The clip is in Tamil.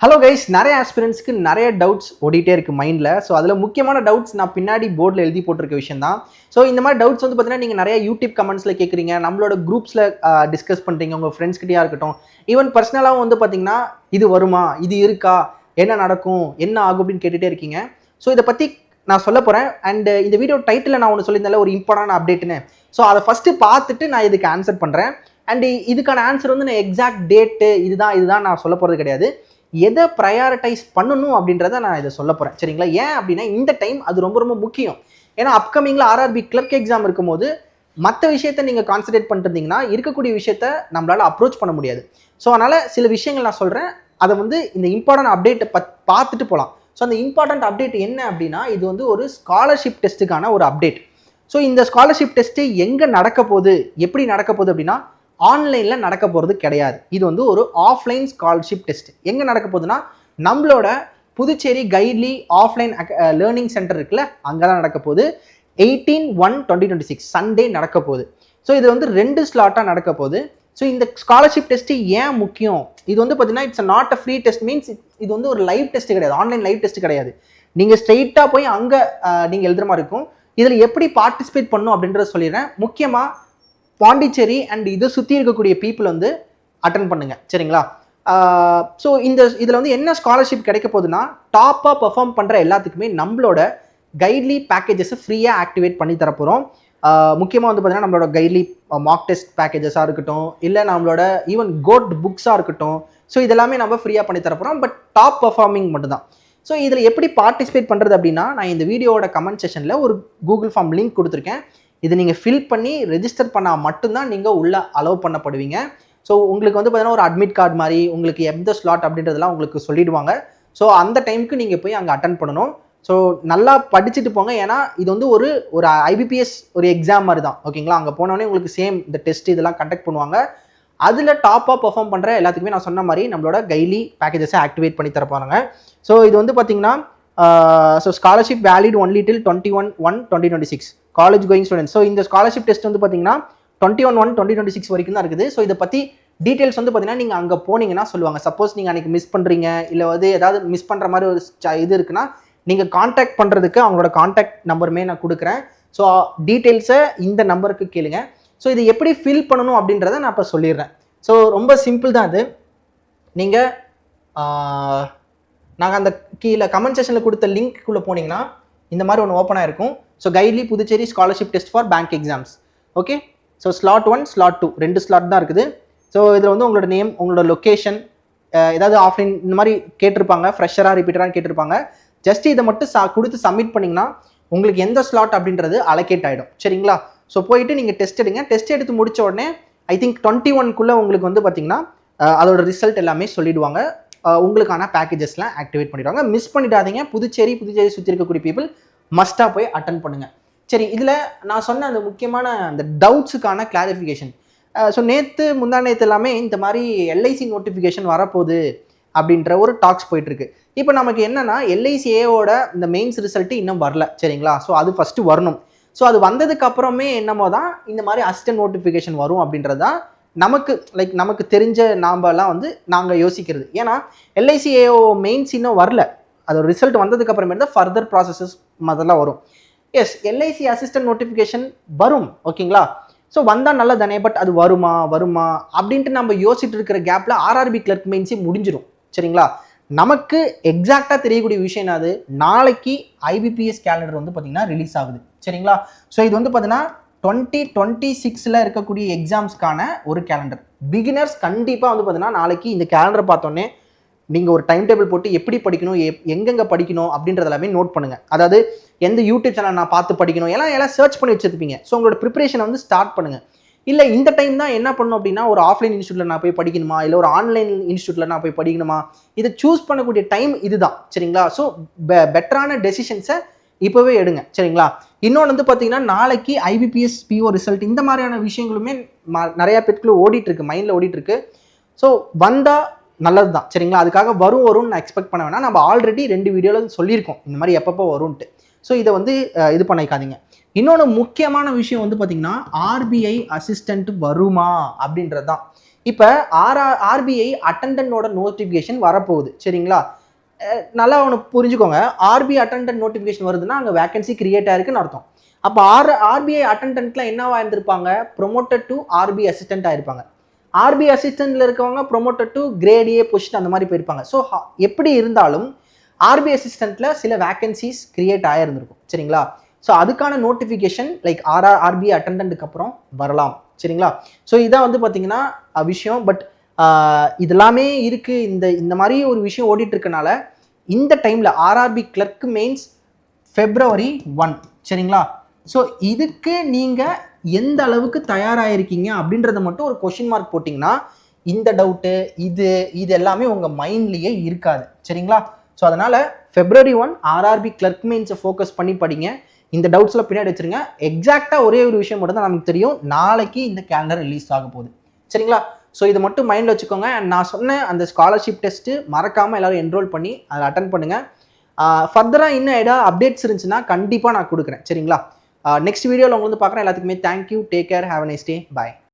ஹலோ கைஸ், நிறைய ஆஸ்பிரன்ஸ்க்கு நிறைய டவுட்ஸ் ஓடிட்டே இருக்குது மைண்டில். ஸோ அதில் முக்கியமான டவுட்ஸ் நான் பின்னாடி போர்டில் எழுதி போட்டிருக்க விஷயம் தான். ஸோ இந்த மாதிரி டவுட்ஸ் வந்து பார்த்தீங்கன்னா நீங்கள் நிறைய யூடியூப் கமெண்ட்ஸில் கேட்குறீங்க, நம்மளோட குரூப்ஸில் டிஸ்கஸ் பண்ணுறீங்க, உங்கள் ஃப்ரெண்ட்ஸ்கிட்டயா இருக்கட்டும், ஈவன் பர்சனலாகவும் வந்து பார்த்தீங்கன்னா இது வருமா, இது இருக்கா, என்ன நடக்கும், என்ன ஆகும் அப்படின்னு கேட்டுகிட்டே இருக்கீங்க. ஸோ இதை பற்றி நான் சொல்ல போகிறேன். அண்ட் இந்த வீடியோ டைட்டில் நான் ஒன்று சொல்லியிருந்தால ஒரு இம்பார்ட்டன்ட் அப்டேட்டுன்னு. ஸோ அதை ஃபஸ்ட்டு பார்த்துட்டு நான் இதுக்கு ஆன்சர் பண்ணுறேன். அண்ட் இதுக்கான ஆன்சர் வந்து நான் எக்ஸாக்ட் டேட்டு இதுதான் நான் சொல்ல போகிறது கிடையாது. எதை ப்ரையாரிட்டைஸ் பண்ணணும் அப்படின்றத நான் இதை சொல்ல போகிறேன், சரிங்களா? ஏன் அப்படின்னா இந்த டைம் அது ரொம்ப ரொம்ப முக்கியம். ஏன்னா அப்கமிங்கில் ஆர்ஆர்பி கிளர்க் எக்ஸாம் இருக்கும்போது மற்ற விஷயத்தை நீங்கள் கான்சன்ட்ரேட் பண்ணிருந்தீங்கன்னா இருக்கக்கூடிய விஷயத்த நம்மளால் அப்ரோச் பண்ண முடியாது. ஸோ அதனால் சில விஷயங்கள் நான் சொல்கிறேன், அதை வந்து இந்த இம்பார்ட்டன்ட் அப்டேட்டை பார்த்துட்டு போகலாம். ஸோ அந்த இம்பார்ட்டன்ட் அப்டேட் என்ன அப்படின்னா, இது வந்து ஒரு ஸ்காலர்ஷிப் டெஸ்ட்டுக்கான ஒரு அப்டேட். ஸோ இந்த ஸ்காலர்ஷிப் டெஸ்ட்டு எங்கே நடக்க போகுது, எப்படி நடக்க போகுது அப்படின்னா ஆன்லைனில் நடக்க போகிறது கிடையாது. இது வந்து ஒரு ஆஃப்லைன் ஸ்காலர்ஷிப் டெஸ்ட். எங்கே நடக்க போகுதுன்னா நம்மளோட புதுச்சேரி கைட்லி ஆஃப்லைன் லேர்னிங் சென்டர் இருக்குல்ல, அங்கே தான் நடக்க போகுது. 18/1/2026 சண்டே நடக்க போகுது. ஸோ இது வந்து 2 ஸ்லாட்டாக நடக்க போகுது. ஸோ இந்த ஸ்காலர்ஷிப் டெஸ்ட்டு ஏன் முக்கியம்? இது வந்து பார்த்தீங்கன்னா it's not a free test, means இது வந்து ஒரு லைவ் டெஸ்ட் கிடையாது, ஆன்லைன் லைவ் டெஸ்ட் கிடையாது. நீங்கள் ஸ்ட்ரெயிட்டாக போய் அங்கே நீங்கள் எழுதுற மாதிரி இருக்கும். இதில் எப்படி பார்ட்டிசிபேட் பண்ணணும் அப்படின்றத சொல்லிடுறேன். முக்கியமாக பாண்டிச்சேரி அண்ட் இதை சுற்றி இருக்கக்கூடிய பீப்புள் வந்து அட்டன் பண்ணுங்க, சரிங்களா? ஸோ இதில் வந்து என்ன ஸ்காலர்ஷிப் கிடைக்க போகுதுன்னா, டாப்பாக பெர்ஃபார்ம் பண்ணுற எல்லாத்துக்குமே நம்மளோட கைட்லி பேக்கேஜஸை ஃப்ரீயாக ஆக்டிவேட் பண்ணி தரப்போகிறோம். முக்கியமாக வந்து பார்த்தீங்கன்னா நம்மளோட கைட்லி மார்க் டெஸ்ட் பேக்கேஜஸாக இருக்கட்டும், இல்லை நம்மளோட ஈவன் கோட் புக்ஸாக இருக்கட்டும், ஸோ இதெல்லாமே நம்ம ஃப்ரீயாக பண்ணி தரப்போகிறோம். பட் டாப் பெர்ஃபார்மிங் மட்டும்தான். ஸோ இதில் எப்படி பார்ட்டிசிபேட் பண்ணுறது அப்படின்னா, நான் இந்த வீடியோவோட கமெண்ட் செஷனில் ஒரு கூகுள் ஃபார்ம் லிங்க் கொடுத்துருக்கேன். இது நீங்கள் ஃபில் பண்ணி ரெஜிஸ்டர் பண்ணால் மட்டும்தான் நீங்கள் உள்ளே அலோவ் பண்ணப்படுவீங்க. ஸோ உங்களுக்கு வந்து பார்த்தீங்கன்னா ஒரு அட்மிட் கார்டு மாதிரி உங்களுக்கு எந்த ஸ்லாட் அப்படின்றதெல்லாம் உங்களுக்கு சொல்லிடுவாங்க. ஸோ அந்த டைமுக்கு நீங்கள் போய் அங்கே அட்டன் பண்ணணும். ஸோ நல்லா படிச்சுட்டு போங்க. ஏன்னா இது வந்து ஒரு ஐபிபிஎஸ் ஒரு எக்ஸாம் மாதிரி தான், ஓகேங்களா? அங்கே போனோடனே உங்களுக்கு சேம் இந்த டெஸ்ட் இதெல்லாம் கண்டக்ட் பண்ணுவாங்க. அதில் டாப்பாக பெர்ஃபார்ம் பண்ணுற எல்லாத்துக்குமே நான் சொன்ன மாதிரி நம்மளோட கைட்லி பேக்கேஜஸை ஆக்டிவேட் பண்ணி தரப்பாங்க. ஸோ இது வந்து பார்த்தீங்கன்னா ஸோ ஸ்காலர்ஷிப் வேலிட் ஒன்லி டில் 21/1/2026 காலேஜ் கோயிங் ஸ்டூடெண்ட்ஸ். ஸோ இந்த ஸ்காலர்ஷிப் டெஸ்ட் வந்து பார்த்தீங்கன்னா 21/1/2026 வரைக்கும் தான் இருக்குது. ஸோ இதை பற்றி டீட்டெயில்ஸ் வந்து பார்த்தீங்கன்னா நீங்கள் அங்கே போனீங்கன்னா சொல்லுவாங்க. சப்போஸ் நீங்கள் அன்றைக்கி மிஸ் பண்ணுறீங்க, இல்லை வந்து ஏதாவது மிஸ் பண்ணுற மாதிரி ஒரு இது இருக்குன்னா நீங்கள் காண்டாக்ட் பண்ணுறதுக்கு அவங்களோட காண்டாக்ட் நம்பருமே நான் கொடுக்குறேன். ஸோ டீட்டெயில்ஸை இந்த நம்பருக்கு கேளுங்க. ஸோ இது எப்படி ஃபில் பண்ணணும் அப்படின்றத நான் இப்போ சொல்லிடுறேன். ஸோ ரொம்ப சிம்பிள் தான் அது. நீங்கள் நாங்கள் அந்த கீழே கமெண்ட் செஷனில் கொடுத்த லிங்க்குள்ளே போனீங்கன்னா இந்த மாதிரி ஒன்று ஓப்பனாக இருக்கும். ஸோ கைட்லி Puducherry scholarship test for bank exams. Okay, so slot 1 slot 2 2 slot தான் இருக்குது. ஸோ இதில் வந்து உங்களோட நேம், உங்களோட லொக்கேஷன், ஏதாவது ஆஃப்லைன் இந்த மாதிரி கேட்டிருப்பாங்க, ஃப்ரெஷராக ரிப்பீட்டராக கேட்டிருப்பாங்க. ஜஸ்ட் இதை மட்டும் கொடுத்து சப்மிட் பண்ணிங்கன்னா உங்களுக்கு எந்த ஸ்லாட் அப்படின்றது அலோகேட் ஆகிடும், சரிங்களா? ஸோ போயிட்டு நீங்கள் டெஸ்ட் எடுங்க. டெஸ்ட் எடுத்து முடித்த உடனே ஐ திங்க் 21க்குள்ளே உங்களுக்கு வந்து பார்த்தீங்கன்னா அதோட ரிசல்ட் எல்லாமே சொல்லிடுவாங்க. உங்களுக்கான பேக்கேஜஸ்லாம் ஆக்டிவேட் பண்ணிடுவாங்க. மிஸ் பண்ணிடாதீங்க. புதுச்சேரி சுற்றி இருக்கக்கூடிய பீப்புள் மஸ்ட்டாக போய் அட்டன் பண்ணுங்கள். சரி, இதில் நான் சொன்ன அந்த முக்கியமான அந்த டவுட்ஸுக்கான கிளாரிஃபிகேஷன். ஸோ முந்தா நேற்று எல்லாமே இந்த மாதிரி எல்ஐசி நோட்டிஃபிகேஷன் வரப்போகுது அப்படின்ற ஒரு டாக்ஸ் போயிட்டுருக்கு. இப்போ நமக்கு என்னென்னா எல்ஐசிஏவோட இந்த மெயின்ஸ் ரிசல்ட்டு இன்னும் வரல, சரிங்களா? ஸோ அது ஃபஸ்ட்டு வரணும். ஸோ அது வந்ததுக்கு அப்புறமே என்னமோ தான் இந்த மாதிரி அசிஸ்டன்ட் நோட்டிஃபிகேஷன் வரும் அப்படின்றது தான் நமக்கு தெரிஞ்ச நாம்பெல்லாம் வந்து நாங்கள் யோசிக்கிறது. ஏன்னா எல்ஐசிஏஓ மெயின்ஸ் இன்னும் வரல. அதோட ரிசல்ட் வந்ததுக்கு அப்புறமே தான் ஃபர்தர் ப்ராசஸஸ் அதெல்லாம் வரும். எஸ், எல்ஐசி அசிஸ்டன்ட் நோட்டிஃபிகேஷன் வரும், ஓகேங்களா? ஸோ வந்தால் நல்ல தானே. பட் அது வருமா அப்படின்ட்டு நம்ம யோசிச்சுட்டு இருக்கிற கேப்பில் ஆர்ஆர்பி கிளர்க் மெயின்ஸே முடிஞ்சிடும், சரிங்களா? நமக்கு எக்ஸாக்டாக தெரியக்கூடிய விஷயம் என்னது, நாளைக்கு ஐபிபிஎஸ் கேலண்டர் வந்து பார்த்தீங்கன்னா ரிலீஸ் ஆகுது, சரிங்களா? ஸோ இது வந்து பார்த்தீங்கன்னா 2026 இருக்கக்கூடிய எக்ஸாம்ஸ்க்கான ஒரு கேலண்டர். பிகினர்ஸ் கண்டிப்பாக வந்து பார்த்தீங்கன்னா நாளைக்கு இந்த கேலண்டரை பார்த்தோன்னே நீங்கள் ஒரு டைம் டேபிள் போட்டு எப்படி படிக்கணும், எங்கெங்கே படிக்கணும் அப்படின்றது எல்லாமே நோட் பண்ணுங்கள். அதாவது எந்த யூடியூப் சேனல் நான் பார்த்து படிக்கணும் எல்லாம் சர்ச் பண்ணி வச்சுருப்பீங்க. ஸோ உங்களோட ப்ரிப்பரேஷனை வந்து ஸ்டார்ட் பண்ணுங்கள். இல்லை இந்த டைம் தான் என்ன பண்ணணும் அப்படின்னா, ஒரு ஆஃப்லைன் இன்ஸ்டியூட்டில் நான் போய் படிக்கணுமா, இல்லை ஒரு ஆன்லைன் இன்ஸ்டியூட்டில் நான் போய் படிக்கணுமா, இதை சூஸ் பண்ணக்கூடிய டைம் இதுதான், சரிங்களா? ஸோ பெட்டரான டெசிஷன்ஸை இப்போவே எடுங்க, சரிங்களா? இன்னொன்று வந்து பார்த்தீங்கன்னா நாளைக்கு ஐபிபிஎஸ் பிஓ ரிசல்ட் இந்த மாதிரியான விஷயங்களுமே நிறையா பேருக்குள்ள ஓடிட்டுருக்கு, மைண்டில் ஓடிட்டுருக்கு. ஸோ வந்தால் நல்லது தான், சரிங்களா? அதுக்காக வரும்னு நான் எக்ஸ்பெக்ட் பண்ண வேணாம். நம்ம ஆல்ரெடி 2 வீடியோவில் சொல்லியிருக்கோம் இந்த மாதிரி எப்பப்போ வரும்ன்ட்டு. ஸோ இதை வந்து இது பண்ணிக்காதீங்க. இன்னொன்று முக்கியமான விஷயம் வந்து பார்த்தீங்கன்னா ஆர்பிஐ அசிஸ்டண்ட் வருமா அப்படின்றது தான். இப்போ ஆர்பிஐ அட்டண்டனோட நோட்டிஃபிகேஷன் வரப்போகுது சரிங்களா. நல்லா ஒன்று புரிஞ்சுக்கோங்க, ஆர்பிஐ அட்டண்டன்ட் நோட்டிஃபிகேஷன் வருதுன்னா அங்கே வேகன்சி கிரியேட் ஆயிருக்குன்னு அர்த்தம். அப்போ ஆர்பிஐ அட்டண்டன்ட்லாம் என்னவா இருந்திருப்பாங்க, ப்ரொமோட்டட் டு ஆர்பிஐ அசிஸ்டன்ட் ஆயிருப்பாங்க. ஆர்பிஐ அசிஸ்டன்ட்ல இருக்கவங்க promoted to grade A position அந்த மாதிரி போயிருப்பாங்க. ஸோ எப்படி இருந்தாலும் ஆர்பிஐ அசிஸ்டன்ட்ல சில வேகன்சிஸ் கிரியேட் ஆயிருந்திருக்கும் சரிங்களா. ஸோ அதுக்கான நோட்டிஃபிகேஷன் லைக் ஆர்பிஐ அட்டண்டன்ட்டுக்கு அப்புறம் வரலாம் சரிங்களா. ஸோ இதான் வந்து பார்த்தீங்கன்னா விஷயம். பட் இதெல்லாமே இருக்கு, இந்த மாதிரி ஒரு விஷயம் ஓடிட்டு இருக்கனால இந்த டைம்ல ஆர்ஆர்பி கிளர்க் மெயின்ஸ் February 1 சரிங்களா. ஸோ இதுக்கு நீங்க எந்த அளவுக்கு தயாராகிருக்கீங்க அப்படின்றத மட்டும் ஒரு கொஷின் மார்க் போட்டிங்கன்னா இந்த டவுட்டு இது எல்லாமே உங்கள் மைண்ட்லேயே இருக்காது சரிங்களா. ஸோ அதனால் February 1 ஆர்ஆர்பி கிளர்க் மெயின்ஸை ஃபோக்கஸ் பண்ணி படிங்க. இந்த டவுட்ஸில் பின்னாடி வச்சுருங்க. எக்ஸாக்டாக ஒரே ஒரு விஷயம் மட்டும் தான் நமக்கு தெரியும், நாளைக்கு இந்த கேலண்டர் ரிலீஸ் ஆக போகுது சரிங்களா. ஸோ இதை மட்டும் மைண்டில் வச்சுக்கோங்க. அண்ட் நான் சொன்ன அந்த ஸ்காலர்ஷிப் டெஸ்ட்டு மறக்காமல் எல்லோரும் என்ரோல் பண்ணி அதை அட்டன் பண்ணுங்கள். ஃபர்தராக இன்னும் ஏதாவது அப்டேட்ஸ் இருந்துச்சுன்னா கண்டிப்பாக நான் கொடுக்குறேன் சரிங்களா. நெக்ஸ்ட் வீடியோவில் உங்களுக்கு வந்து பார்க்குறேன். எல்லாத்துக்குமே thank you, take care, have a nice day, bye.